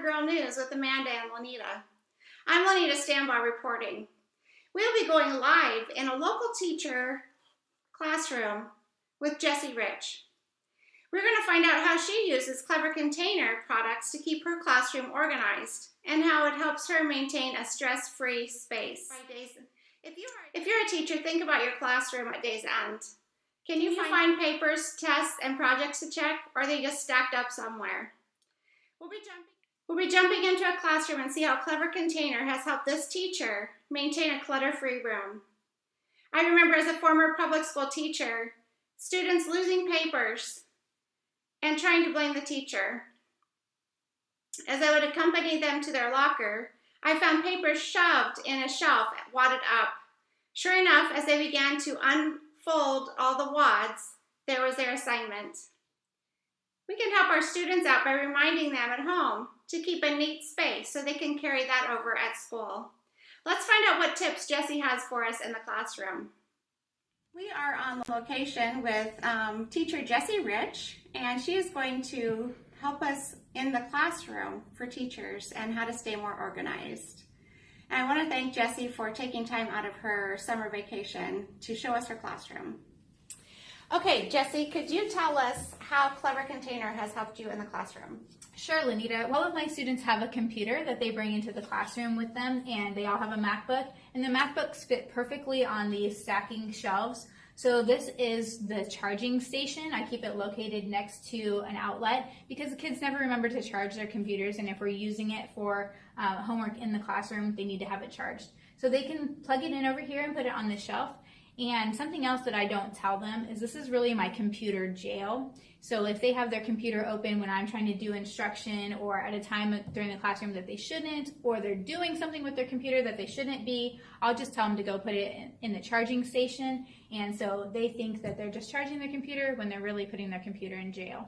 Girl News with Amanda and Lanita. I'm Lanita Stambaugh reporting. We'll be going live in a local teacher classroom with Jessie Rich. We're going to find out how she uses Clever Container products to keep her classroom organized and how it helps her maintain a stress-free space. If you're a teacher, think about your classroom at day's end. Can you find papers, tests, and projects to check, or are they just stacked up somewhere? We'll be jumping into a classroom and see how Clever Container has helped this teacher maintain a clutter-free room. I remember as a former public school teacher, students losing papers and trying to blame the teacher. As I would accompany them to their locker, I found papers shoved in a shelf, wadded up. Sure enough, as they began to unfold all the wads, there was their assignment. We can help our students out by reminding them at home to keep a neat space so they can carry that over at school. Let's find out what tips Jessie has for us in the classroom. We are on location with teacher Jessie Rich, and she is going to help us in the classroom for teachers and how to stay more organized. And I want to thank Jessie for taking time out of her summer vacation to show us her classroom. Okay, Jessie, could you tell us how Clever Container has helped you in the classroom? Sure, Lanita. All of my students have a computer that they bring into the classroom with them, and they all have a MacBook, and the MacBooks fit perfectly on these stacking shelves. So this is the charging station. I keep it located next to an outlet because the kids never remember to charge their computers, and if we're using it for homework in the classroom, they need to have it charged. So they can plug it in over here and put it on the shelf. And something else that I don't tell them is this is really my computer jail. So if they have their computer open when I'm trying to do instruction or at a time during the classroom that they shouldn't, or they're doing something with their computer that they shouldn't be, I'll just tell them to go put it in the charging station. And so they think that they're just charging their computer when they're really putting their computer in jail.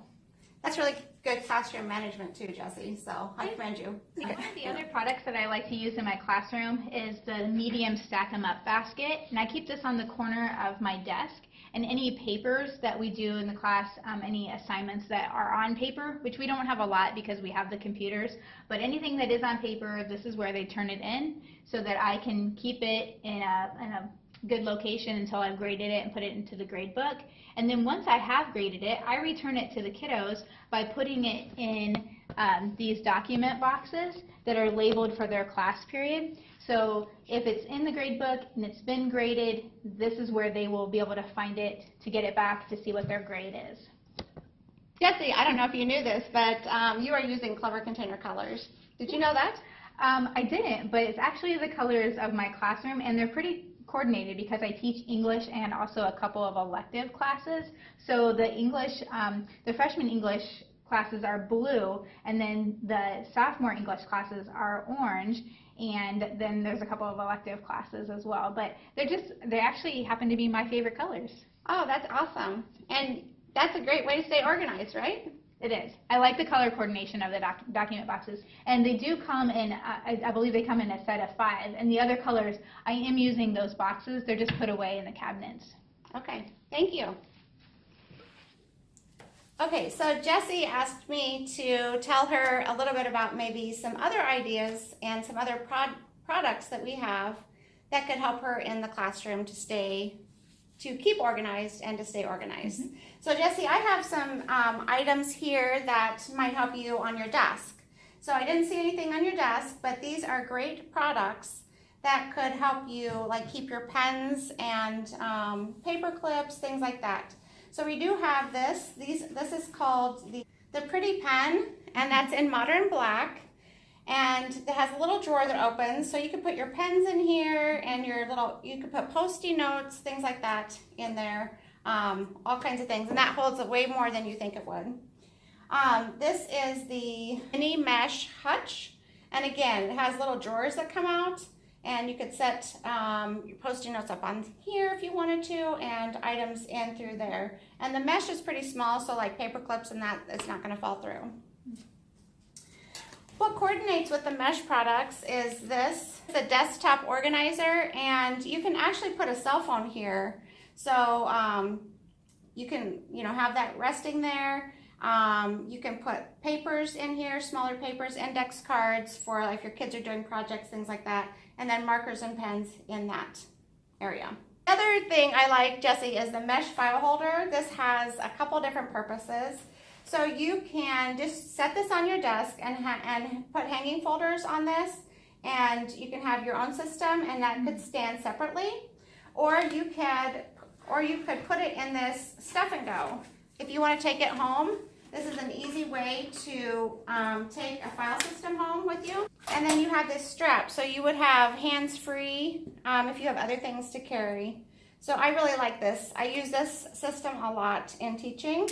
That's really good classroom management too, Jessie, so I commend you. One of the other products that I like to use in my classroom is the medium stack 'em up basket, and I keep this on the corner of my desk. And any papers that we do in the class, any assignments that are on paper, which we don't have a lot because we have the computers, but anything that is on paper, this is where they turn it in so that I can keep it in a good location until I've graded it and put it into the grade book. And then once I have graded it, I return it to the kiddos by putting it in these document boxes that are labeled for their class period. So if it's in the grade book and it's been graded, this is where they will be able to find it to get it back to see what their grade is. Jessie, I don't know if you knew this, but you are using Clever Container colors. Did you know that? I didn't, but it's actually the colors of my classroom, and they're pretty coordinated because I teach English and also a couple of elective classes. So the English, the freshman English classes are blue, and then the sophomore English classes are orange, and then there's a couple of elective classes as well. But they actually happen to be my favorite colors. Oh, that's awesome. And that's a great way to stay organized, right? It is. I like the color coordination of the document boxes, and they do come in, I believe they come in a set of 5, and the other colors, I am using those boxes. They're just put away in the cabinets. Okay, thank you. Okay, so Jessie asked me to tell her a little bit about maybe some other ideas and some other products that we have that could help her in the classroom to keep organized and to stay organized. Mm-hmm. So Jessie, I have some items here that might help you on your desk. So I didn't see anything on your desk, but these are great products that could help you like keep your pens and paper clips, things like that. So we do have this. This is called the Pretty Pen, and that's in modern black. And it has a little drawer that opens, so you can put your pens in here and you can put Post-it notes, things like that in there, all kinds of things. And that holds way more than you think it would. This is the mini mesh hutch. And again, it has little drawers that come out, and you could set your Post-it notes up on here if you wanted to, and items in through there. And the mesh is pretty small, so like paper clips and that, it's not gonna fall through. What coordinates with the mesh products is this. It's a desktop organizer, and you can actually put a cell phone here. So you can have that resting there. You can put papers in here, smaller papers, index cards for if your kids are doing projects, things like that, and then markers and pens in that area. The other thing I like, Jesse, is the mesh file holder. This has a couple different purposes. So you can just set this on your desk and put hanging folders on this, and you can have your own system, and that could stand separately. Or you could put it in this stuff and go. If you want to take it home, this is an easy way to take a file system home with you. And then you have this strap, so you would have hands-free if you have other things to carry. So I really like this. I use this system a lot in teaching.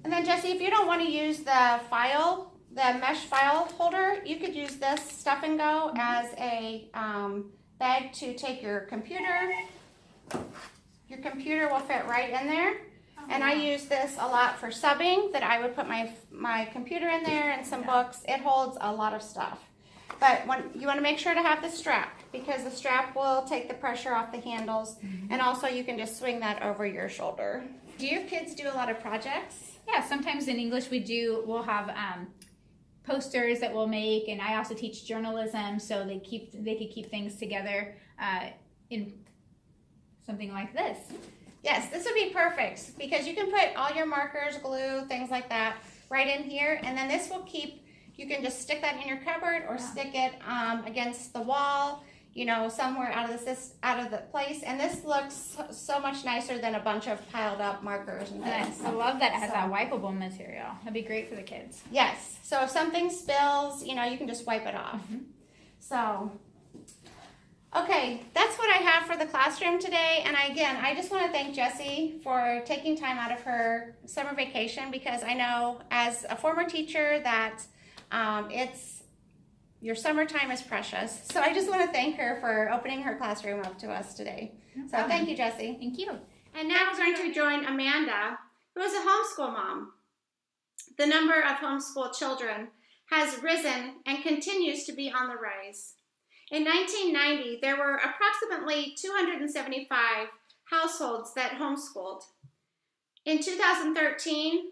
And then Jesse, if you don't want to use the mesh file holder, you could use this stuff and go as a bag to take your computer. Your computer will fit right in there. And I use this a lot for subbing, that I would put my computer in there and some books. It holds a lot of stuff. But you want to make sure to have the strap, because the strap will take the pressure off the handles, and also you can just swing that over your shoulder. Do your kids do a lot of projects? Yeah, sometimes in English we'll have posters that we'll make, and I also teach journalism, so they could keep things together in something like this. Yes, this would be perfect, because you can put all your markers, glue, things like that right in here, and then this will keep, you can just stick that in your cupboard or stick it against the wall, you know, somewhere out of the place, and this looks so much nicer than a bunch of piled up markers and things. Nice. I love that it has that wipeable material. That'd be great for the kids. Yes, so if something spills, you know, you can just wipe it off. So, okay, that's what I have for the classroom today. And I just want to thank Jessie for taking time out of her summer vacation, because I know as a former teacher that your summertime is precious. So I just want to thank her for opening her classroom up to us today. So thank you, Jessie. Thank you. And now we're going to join Amanda, who is a homeschool mom. The number of homeschool children has risen and continues to be on the rise. In 1990, there were approximately 275 households that homeschooled. In 2013,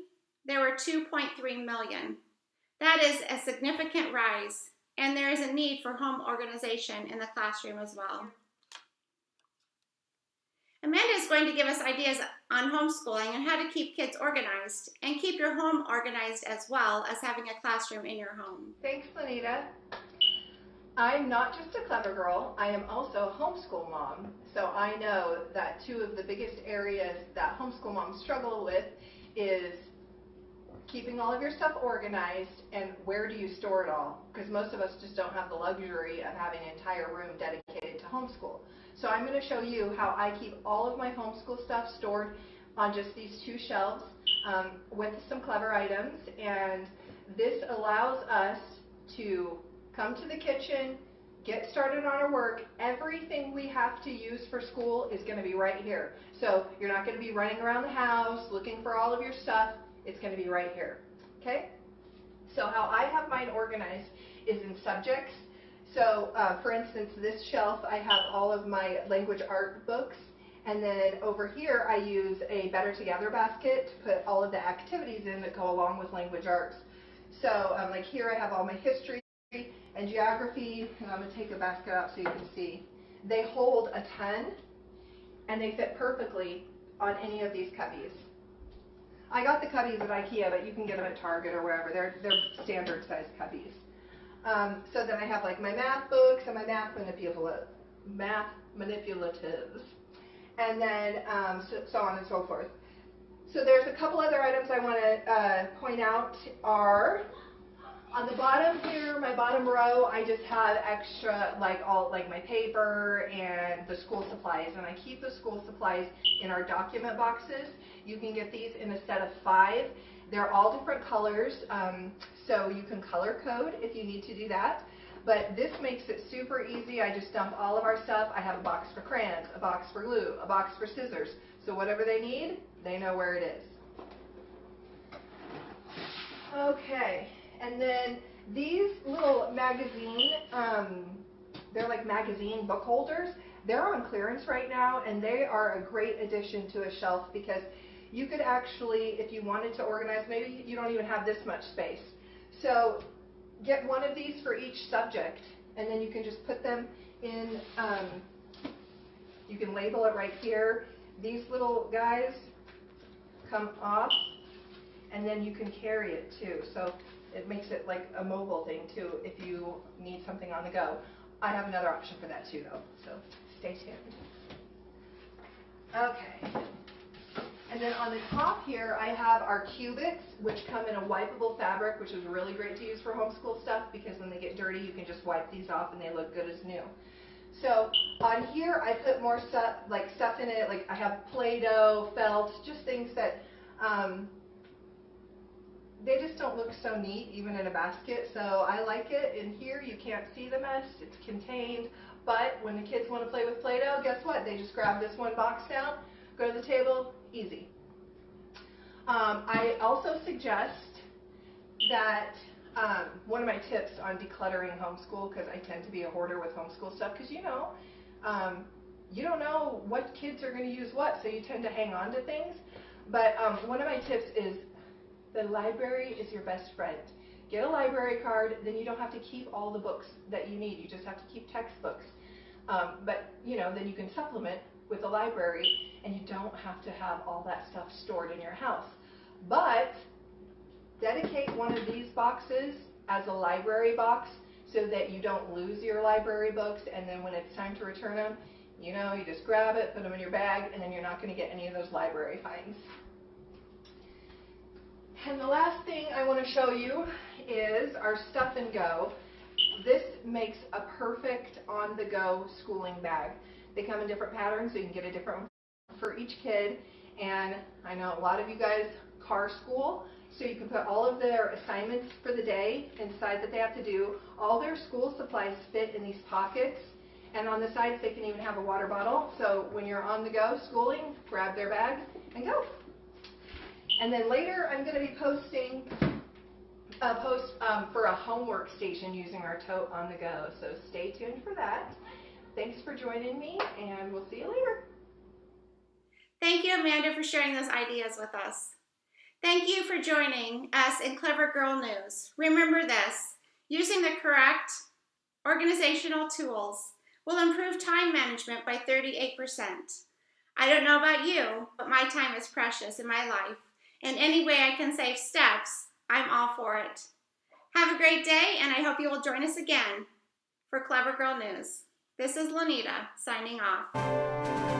there were 2.3 million. That is a significant rise, and there is a need for home organization in the classroom as well. Amanda is going to give us ideas on homeschooling and how to keep kids organized and keep your home organized, as well as having a classroom in your home. Thanks, Lenita. I'm not just a clever girl, I am also a homeschool mom. So I know that two of the biggest areas that homeschool moms struggle with is keeping all of your stuff organized and where do you store it all? Because most of us just don't have the luxury of having an entire room dedicated to homeschool. So I'm going to show you how I keep all of my homeschool stuff stored on just these two shelves with some clever items, and this allows us to come to the kitchen, get started on our work. Everything we have to use for school is going to be right here. So you're not going to be running around the house looking for all of your stuff. It's going to be right here. Okay? So how I have mine organized is in subjects. So for instance, this shelf, I have all of my language art books, and then over here I use a Better Together basket to put all of the activities in that go along with language arts. So like here I have all my history and geography, and I'm going to take a basket out so you can see. They hold a ton, and they fit perfectly on any of these cubbies. I got the cubbies at IKEA, but you can get them at Target or wherever. They're standard size cubbies. So then I have like my math books and my math manipulatives, and then so on and so forth. So there's a couple other items I want to point out are on the bottom here, my bottom row, I just have extra like my paper and the school supplies, and I keep the school supplies in our document boxes. You can get these in a set of 5. They're all different colors, so you can color code if you need to do that. But this makes it super easy. I just dump all of our stuff. I have a box for crayons, a box for glue, a box for scissors. So whatever they need, they know where it is. Okay, and then these little magazine, they're like magazine book holders. They're on clearance right now, and they are a great addition to a shelf because you could actually, if you wanted to organize, maybe you don't even have this much space. So get one of these for each subject, and then you can just put them in, you can label it right here. These little guys come off, and then you can carry it too. So it makes it like a mobile thing too if you need something on the go. I have another option for that too though, so stay tuned. Okay. And then on the top here, I have our cubics, which come in a wipeable fabric, which is really great to use for homeschool stuff because when they get dirty, you can just wipe these off and they look good as new. So on here, I put more stuff in it, like I have Play-Doh, felt, just things that they just don't look so neat even in a basket. So I like it. In here, you can't see the mess; it's contained. But when the kids want to play with Play-Doh, guess what? They just grab this one box down, go to the table, easy. I also suggest that one of my tips on decluttering homeschool, because I tend to be a hoarder with homeschool stuff, because you don't know what kids are going to use what, so you tend to hang on to things. But one of my tips is the library is your best friend. Get a library card, then you don't have to keep all the books that you need. You just have to keep textbooks. But then you can supplement with a library, and you don't have to have all that stuff stored in your house. But dedicate one of these boxes as a library box so that you don't lose your library books, and then when it's time to return them, you just grab it, put them in your bag, and then you're not going to get any of those library fines. And the last thing I want to show you is our Stuff and Go. This makes a perfect on-the-go schooling bag. They come in different patterns, so you can get a different one for each kid. And I know a lot of you guys car school, so you can put all of their assignments for the day inside that they have to do. All their school supplies fit in these pockets, and on the sides they can even have a water bottle. So when you're on the go schooling, grab their bag and go. And then later I'm going to be posting a post for a homework station using our tote on the go. So stay tuned for that. Thanks for joining me, and we'll see you later. Thank you, Amanda, for sharing those ideas with us. Thank you for joining us in Clever Girl News. Remember this: using the correct organizational tools will improve time management by 38%. I don't know about you, but my time is precious in my life, and any way I can save steps, I'm all for it. Have a great day, and I hope you will join us again for Clever Girl News. This is Lanita signing off.